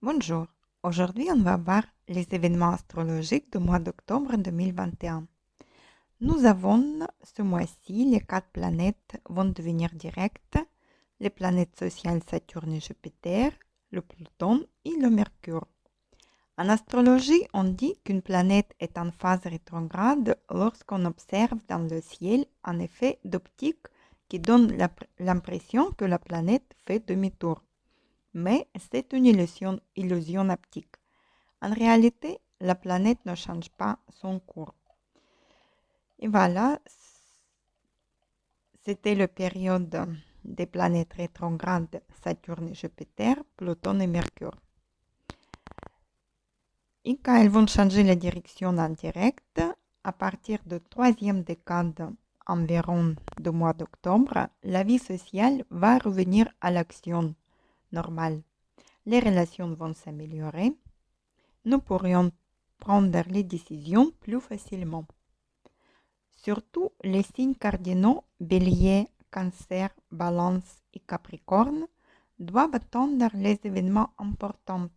Bonjour, aujourd'hui on va voir les événements astrologiques du mois d'octobre 2021. Nous avons ce mois-ci, les quatre planètes vont devenir directes, les planètes sociales Saturne et Jupiter, le Pluton et le Mercure. En astrologie, on dit qu'une planète est en phase rétrograde lorsqu'on observe dans le ciel un effet d'optique qui donne l'impression que la planète fait demi-tour. Mais c'est une illusion optique. En réalité, la planète ne change pas son cours. Et voilà, c'était la période des planètes rétrogrades Saturne et Jupiter, Pluton et Mercure. Et quand elles vont changer la direction en direct, à partir de troisième décade environ du mois d'octobre, la vie sociale va revenir à l'action normale. Les relations vont s'améliorer. Nous pourrions prendre les décisions plus facilement. Surtout, les signes cardinaux Bélier, Cancer, Balance et Capricorne doivent attendre les événements importants.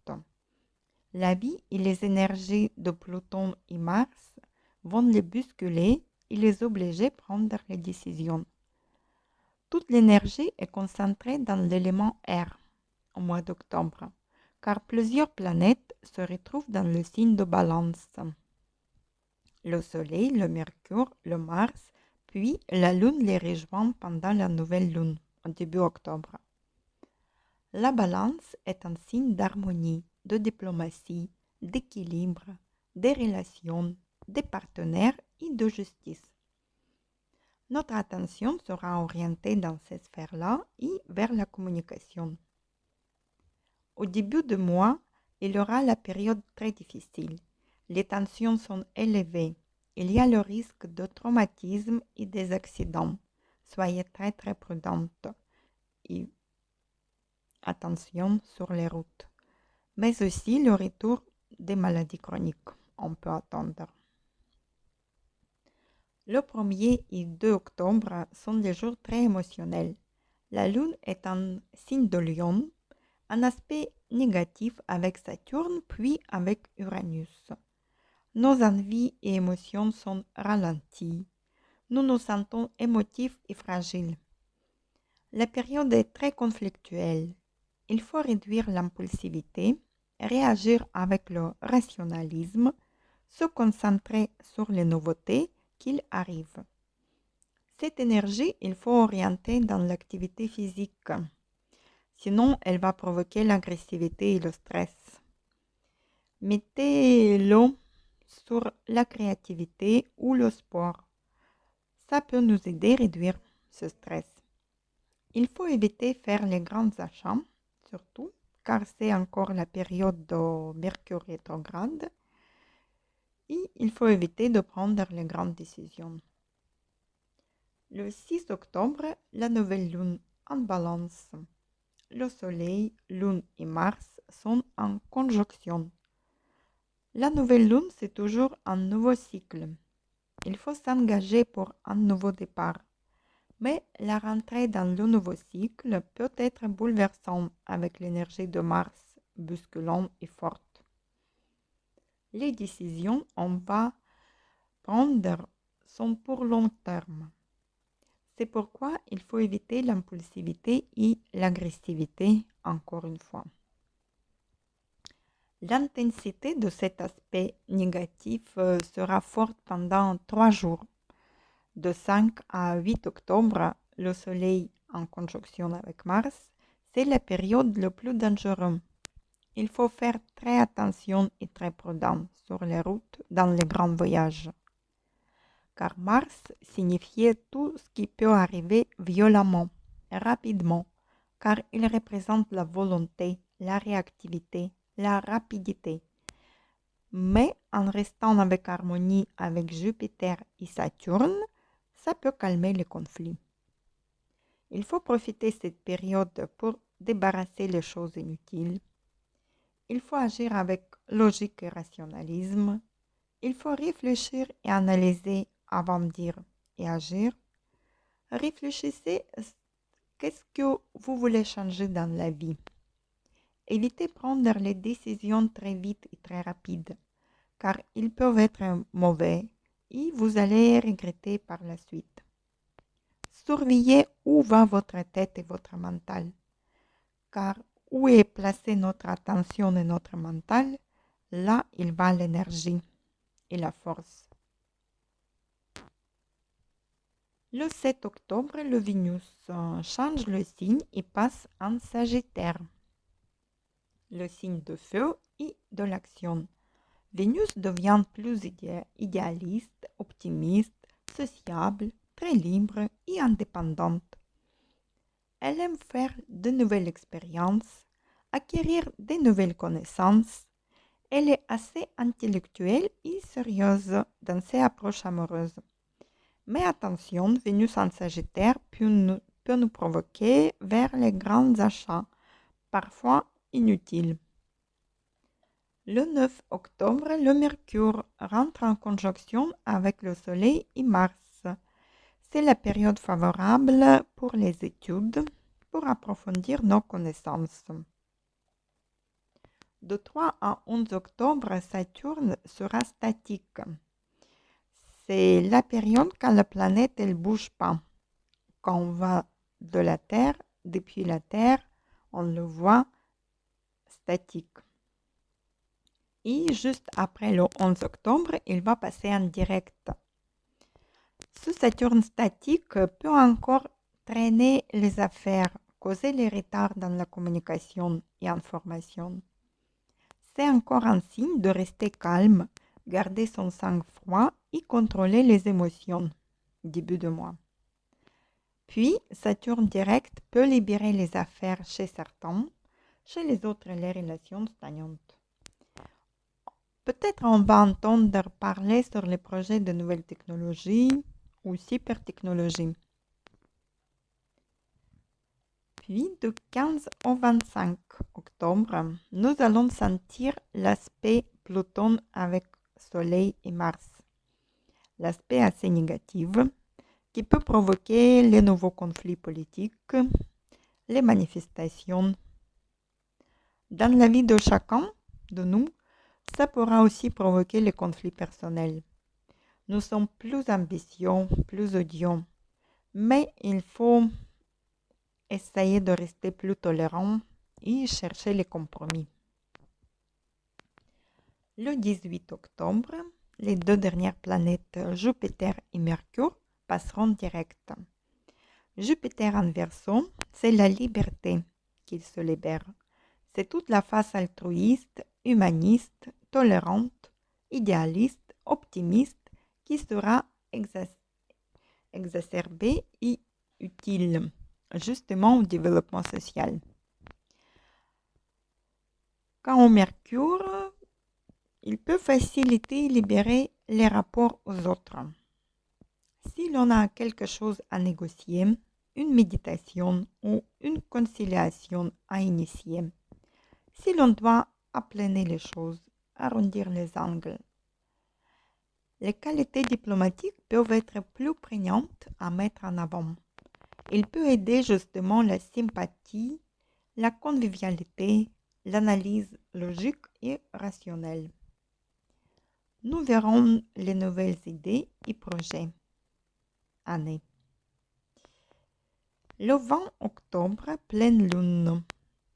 La vie et les énergies de Pluton et Mars vont les bousculer et les obliger à prendre les décisions. Toute l'énergie est concentrée dans l'élément air au mois d'octobre, car plusieurs planètes se retrouvent dans le signe de Balance. Le Soleil, le Mercure, le Mars, puis la Lune les rejoint pendant la nouvelle Lune, au début octobre. La Balance est un signe d'harmonie, de diplomatie, d'équilibre, des relations, des partenaires et de justice. Notre attention sera orientée dans ces sphères-là et vers la communication. Au début du mois, il y aura la période très difficile. Les tensions sont élevées. Il y a le risque de traumatisme et des accidents. Soyez très très prudentes et attention sur les routes. Mais aussi le retour des maladies chroniques, on peut attendre. Le 1er et 2 octobre sont des jours très émotionnels. La Lune est en signe de Lion, un aspect négatif avec Saturne puis avec Uranus. Nos envies et émotions sont ralenties. Nous nous sentons émotifs et fragiles. La période est très conflictuelle. Il faut réduire l'impulsivité, réagir avec le rationalisme, se concentrer sur les nouveautés qu'il arrive. Cette énergie, il faut orienter dans l'activité physique. Sinon, elle va provoquer l'agressivité et le stress. Mettez-le sur la créativité ou le sport. Ça peut nous aider à réduire ce stress. Il faut éviter de faire les grands achats, surtout, car c'est encore la période de Mercure rétrograde. Et il faut éviter de prendre les grandes décisions. Le 6 octobre, la nouvelle lune en balance. Le Soleil, Lune et Mars sont en conjonction. La nouvelle lune, c'est toujours un nouveau cycle. Il faut s'engager pour un nouveau départ. Mais la rentrée dans le nouveau cycle peut être bouleversante avec l'énergie de Mars bousculante et forte. Les décisions qu'on va prendre sont pour long terme. C'est pourquoi il faut éviter l'impulsivité et l'agressivité, encore une fois. L'intensité de cet aspect négatif sera forte pendant 3 jours. De 5 à 8 octobre, le Soleil en conjonction avec Mars, c'est la période la plus dangereuse. Il faut faire très attention et très prudent sur les routes dans les grands voyages. Car Mars signifiait tout ce qui peut arriver violemment, rapidement, car il représente la volonté, la réactivité, la rapidité. Mais en restant avec harmonie avec Jupiter et Saturne, ça peut calmer les conflits. Il faut profiter de cette période pour débarrasser les choses inutiles. Il faut agir avec logique et rationalisme. Il faut réfléchir et analyser avant de dire et agir. Réfléchissez qu'est-ce que vous voulez changer dans la vie. évitez de prendre les décisions très vite et très rapides, car ils peuvent être mauvais et vous allez regretter par la suite. Surveillez où va votre tête et votre mental, car où est placée notre attention et notre mental, là il va l'énergie et la force. Le 7 octobre, le Vénus change le signe et passe en Sagittaire, le signe de feu et de l'action. Vénus devient plus idéaliste, optimiste, sociable, très libre et indépendante. Elle aime faire de nouvelles expériences, acquérir de nouvelles connaissances. Elle est assez intellectuelle et sérieuse dans ses approches amoureuses. Mais attention, Vénus en Sagittaire peut nous provoquer vers les grands achats, parfois inutiles. Le 9 octobre, le Mercure rentre en conjonction avec le Soleil et Mars. C'est la période favorable pour les études, pour approfondir nos connaissances. De 3 à 11 octobre, Saturne sera statique. C'est la période quand la planète ne bouge pas. Quand on va de la Terre, depuis la Terre, on le voit statique. Et juste après le 11 octobre, il va passer en direct. Ce Saturne statique peut encore traîner les affaires, causer les retards dans la communication et information. C'est encore un signe de rester calme, garder son sang-froid et contrôler les émotions. Début de mois. Puis, Saturne direct peut libérer les affaires chez certains, chez les autres les relations stagnantes. Peut-être on va entendre parler sur les projets de nouvelles technologies ou cybertechnologies. Puis, du 15 au 25 octobre, nous allons sentir l'aspect Pluton avec Soleil et Mars. L'aspect assez négatif qui peut provoquer les nouveaux conflits politiques, les manifestations. Dans la vie de chacun de nous, ça pourra aussi provoquer les conflits personnels. Nous sommes plus ambitieux, plus odieux, mais il faut essayer de rester plus tolérant et chercher les compromis. Le 18 octobre, les deux dernières planètes Jupiter et Mercure passeront direct. Jupiter en Verseau, c'est la liberté qu'il se libère. C'est toute la face altruiste, humaniste, tolérante, idéaliste, optimiste qui sera exacerbée et utile justement au développement social. Quand au Mercure, il peut faciliter et libérer les rapports aux autres. Si l'on a quelque chose à négocier, une méditation ou une conciliation à initier, si l'on doit aplanir les choses, arrondir les angles, les qualités diplomatiques peuvent être plus prégnantes à mettre en avant. Il peut aider justement la sympathie, la convivialité, l'analyse logique et rationnelle. Nous verrons les nouvelles idées et projets. Année. Le 20 octobre, pleine lune,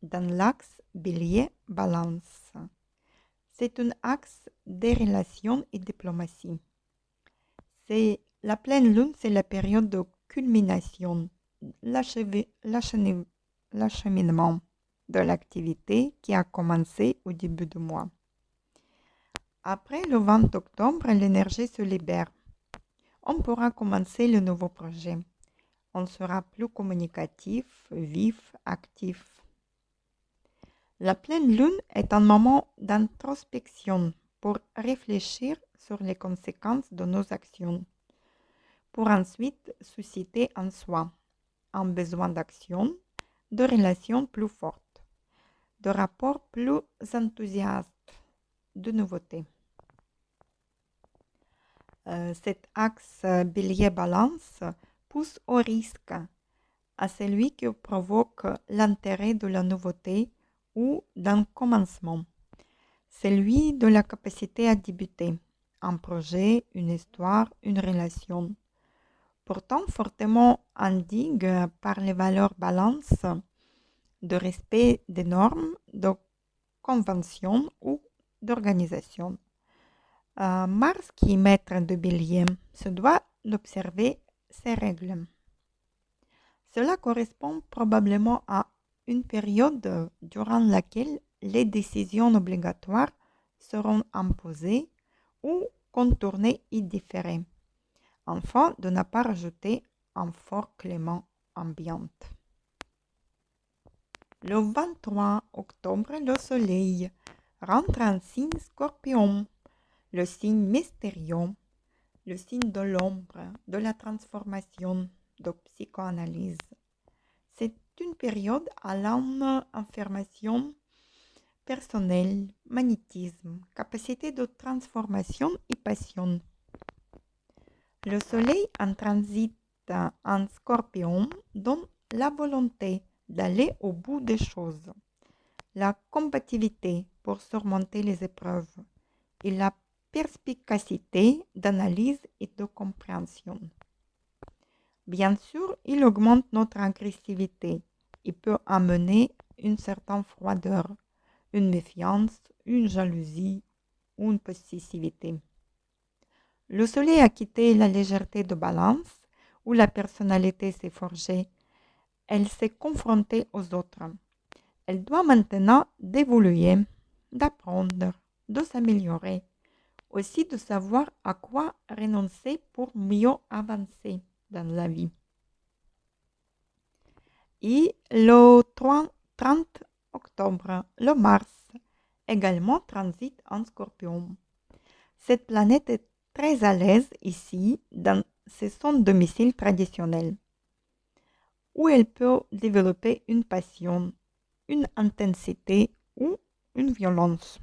dans l'axe Bélier-Balance. C'est un axe des relations et diplomatie. La pleine lune, c'est la période de culmination, l'acheminement de l'activité qui a commencé au début du mois. Après le 20 octobre, l'énergie se libère. On pourra commencer le nouveau projet. On sera plus communicatif, vif, actif. La pleine lune est un moment d'introspection pour réfléchir sur les conséquences de nos actions, pour ensuite susciter en soi un besoin d'action, de relations plus fortes, de rapports plus enthousiastes, de nouveautés. Cet axe bélier-balance pousse au risque, à celui qui provoque l'intérêt de la nouveauté ou d'un commencement, celui de la capacité à débuter un projet, une histoire, une relation. Pourtant fortement indigue par les valeurs balance de respect des normes, de convention ou d'organisation. Mars, qui est maître de Bélier, se doit d'observer ces règles. Cela correspond probablement à une période durant laquelle les décisions obligatoires seront imposées ou contournées et différées, afin de ne pas rajouter un fort clément ambiant. Le 23 octobre, le Soleil rentre en signe Scorpion, le signe mystérieux, le signe de l'ombre, de la transformation, de psychoanalyse. C'est une période allant affirmation personnelle, magnétisme, capacité de transformation et passion. Le Soleil en transit en Scorpion donne la volonté d'aller au bout des choses, la combativité pour surmonter les épreuves et la perspicacité d'analyse et de compréhension. Bien sûr, il augmente notre agressivité et peut amener une certaine froideur, une méfiance, une jalousie ou une possessivité. Le Soleil a quitté la légèreté de Balance, où la personnalité s'est forgée. Elle s'est confrontée aux autres. Elle doit maintenant d'évoluer, d'apprendre, de s'améliorer, aussi de savoir à quoi renoncer pour mieux avancer dans la vie. Et le 30 octobre, le Mars également transite en Scorpion. Cette planète est très à l'aise ici dans son domicile traditionnel, où elle peut développer une passion, une intensité ou une violence.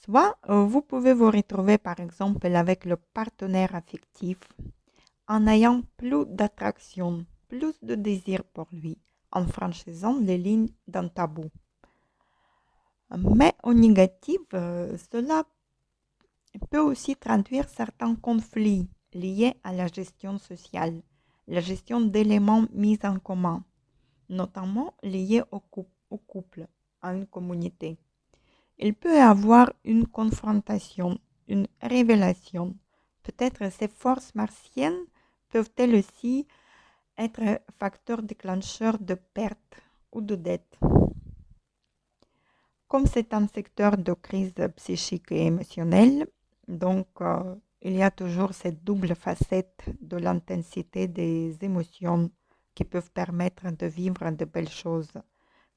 Soit vous pouvez vous retrouver par exemple avec le partenaire affectif en ayant plus d'attraction, plus de désir pour lui, en franchissant les lignes d'un tabou. Mais au négatif, cela peut aussi traduire certains conflits liés à la gestion sociale, la gestion d'éléments mis en commun, notamment liés au couple, à une communauté. Il peut y avoir une confrontation, une révélation. Peut-être ces forces martiennes peuvent-elles aussi être facteurs déclencheurs de perte ou de dette. Comme c'est un secteur de crise psychique et émotionnelle, donc il y a toujours cette double facette de l'intensité des émotions qui peuvent permettre de vivre de belles choses,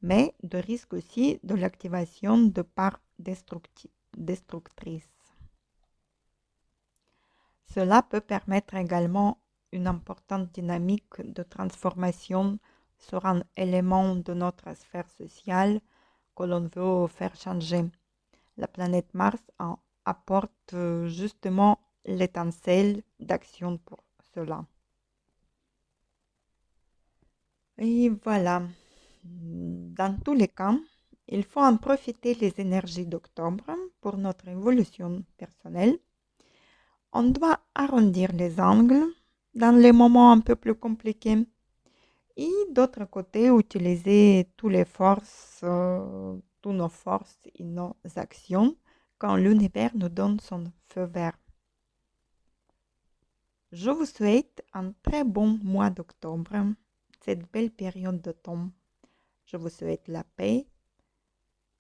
mais de risque aussi de l'activation de parts destructrices. Cela peut permettre également une importante dynamique de transformation sur un élément de notre sphère sociale que l'on veut faire changer. La planète Mars en apporte justement l'étincelle d'action pour cela. Et voilà, dans tous les cas, il faut en profiter les énergies d'octobre pour notre évolution personnelle. On doit arrondir les angles dans les moments un peu plus compliqués et d'autre côté, utiliser toutes les forces, toutes nos forces et nos actions quand l'univers nous donne son feu vert. Je vous souhaite un très bon mois d'octobre, cette belle période de temps. Je vous souhaite la paix,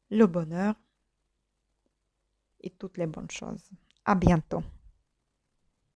le bonheur et toutes les bonnes choses. À bientôt.